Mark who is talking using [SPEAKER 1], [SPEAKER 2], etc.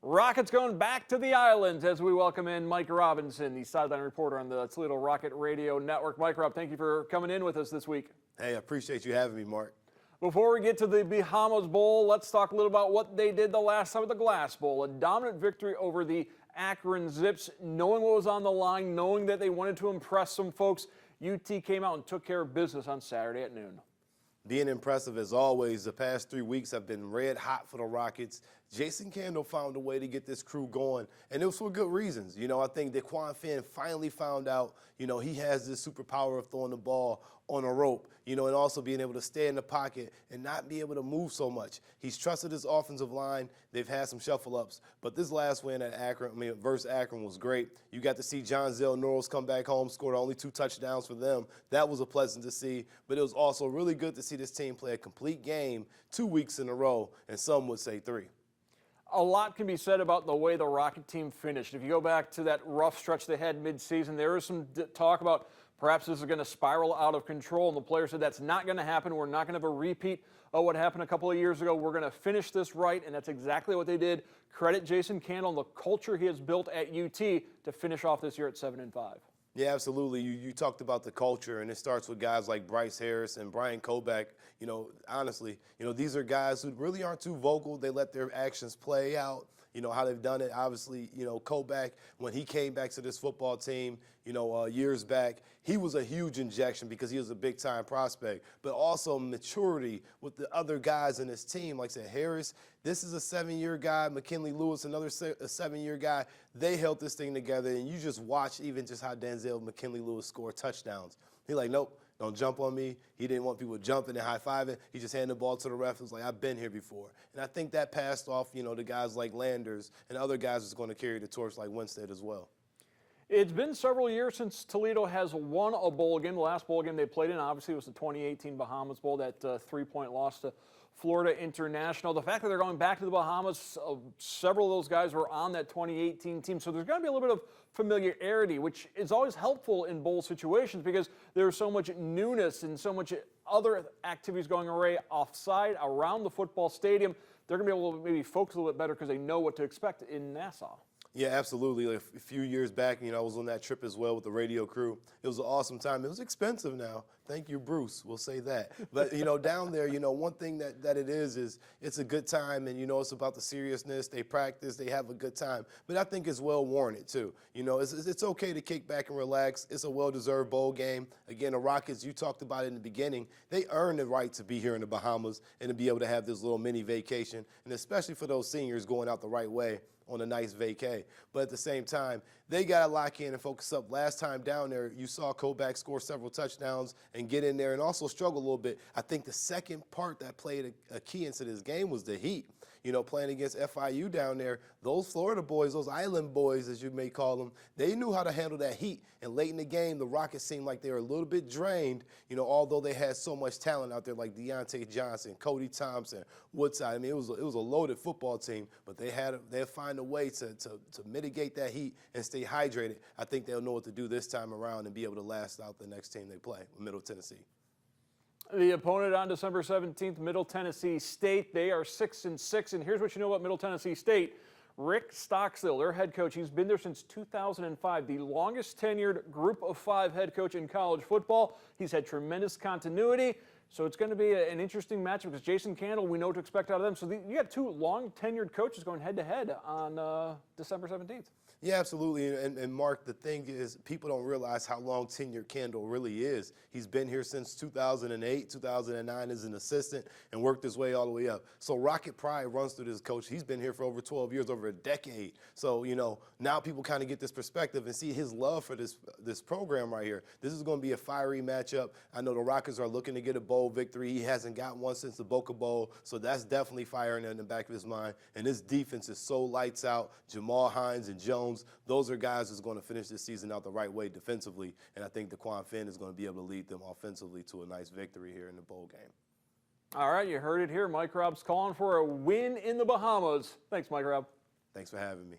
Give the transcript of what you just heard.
[SPEAKER 1] Rockets going back to the islands as we welcome in Mike Robinson, the sideline reporter on the Toledo Rocket Radio Network. Mike, Rob, thank you for coming in with us this week.
[SPEAKER 2] Hey, I appreciate you having me, Mark.
[SPEAKER 1] Before we get to the Bahamas Bowl, let's talk a little about what they did the last time at the Glass Bowl. A dominant victory over the Akron Zips, knowing what was on the line, knowing that they wanted to impress some folks. UT came out and took care of business on Saturday at noon.
[SPEAKER 2] Being impressive as always. The past 3 weeks have been red hot for the Rockets. Jason Candle found a way to get this crew going, and it was for good reasons. You know, I think Daquan Finn finally found out, he has this superpower of throwing the ball on a rope, and also being able to stay in the pocket and not be able to move so much. He's trusted his offensive line. They've had some shuffle-ups, but this last win at versus Akron was great. You got to see John Zell Norris come back home, scored only 2 touchdowns for them. That was a pleasant to see, but it was also really good to see this team play a complete game 2 weeks in a row, and some would say 3.
[SPEAKER 1] A lot can be said about the way the Rocket team finished. If you go back to that rough stretch they had midseason, there was some talk about perhaps this is going to spiral out of control, and the players said that's not going to happen. We're not going to have a repeat of what happened a couple of years ago. We're going to finish this right, and that's exactly what they did. Credit Jason Candle and the culture he has built at UT to finish off this year at 7-5.
[SPEAKER 2] Yeah, absolutely. You talked about the culture, and it starts with guys like Bryce Harris and Brian Koback. Honestly, these are guys who really aren't too vocal. They let their actions play out, how they've done it. Obviously, Koback, when he came back to this football team, years back, he was a huge injection because he was a big-time prospect, but also maturity with the other guys in his team. Like I said, Harris, this is a 7-year guy. McKinley Lewis, another a 7-year guy. They held this thing together, and you just watch even just how Denzel McKinley Lewis scored touchdowns. He's like, nope, don't jump on me. He didn't want people jumping and high-fiving. He just handed the ball to the ref. It was like, I've been here before. And I think that passed off, to guys like Landers and other guys that's going to carry the torch like Winstead as well.
[SPEAKER 1] It's been several years since Toledo has won a bowl game. The last bowl game they played in, obviously, was the 2018 Bahamas Bowl, that 3-point loss to Florida International. The fact that they're going back to the Bahamas, several of those guys were on that 2018 team, so there's going to be a little bit of familiarity, which is always helpful in bowl situations because there's so much newness and so much other activities going offside around the football stadium. They're going to be able to maybe focus a little bit better because they know what to expect in Nassau.
[SPEAKER 2] Yeah, absolutely. Like a few years back, I was on that trip as well with the radio crew. It was an awesome time. It was expensive now. Thank you, Bruce. We'll say that. But, down there, one thing that it is it's a good time, and, it's about the seriousness. They practice. They have a good time. But I think it's well warranted, too. It's okay to kick back and relax. It's a well-deserved bowl game. Again, the Rockets, you talked about it in the beginning, they earned the right to be here in the Bahamas and to be able to have this little mini vacation, and especially for those seniors going out the right way on a nice vacay. But at the same time, they got to lock in and focus up. Last time down there, you saw Koback score several touchdowns and get in there and also struggle a little bit. I think the second part that played a key into this game was the heat. Playing against FIU down there, those Florida boys, those island boys, as you may call them, they knew how to handle that heat. And late in the game, the Rockets seemed like they were a little bit drained, although they had so much talent out there like Deontay Johnson, Cody Thompson, Woodside. I mean, it was a loaded football team, but they'll find a way to mitigate that heat and stay hydrated. I think they'll know what to do this time around and be able to last out the next team they play, Middle Tennessee.
[SPEAKER 1] The opponent on December 17th, Middle Tennessee State. They are 6-6, and here's what you know about Middle Tennessee State. Rick Stockstill, their head coach, he's been there since 2005, the longest tenured Group of 5 head coach in college football. He's had tremendous continuity, so it's going to be an interesting matchup because Jason Candle, we know what to expect out of them. So you got 2 long-tenured coaches going head-to-head on December 17th.
[SPEAKER 2] Yeah, absolutely. And Mark, the thing is, people don't realize how long tenured Candle really is. He's been here since 2008, 2009 as an assistant and worked his way all the way up. So Rocket pride runs through this coach. He's been here for over 12 years, over a decade. So, now people kind of get this perspective and see his love for this program right here. This is going to be a fiery matchup. I know the Rockets are looking to get a bowl victory. He hasn't got one since the Boca Bowl, so that's definitely firing in the back of his mind. And this defense is so lights out. Jamal Hines and Jones, those are guys that's going to finish this season out the right way defensively, and I think Daquan Finn is going to be able to lead them offensively to a nice victory here in the bowl game.
[SPEAKER 1] All right, you heard it here. Mike Robb's calling for a win in the Bahamas. Thanks, Mike Robb.
[SPEAKER 2] Thanks for having me.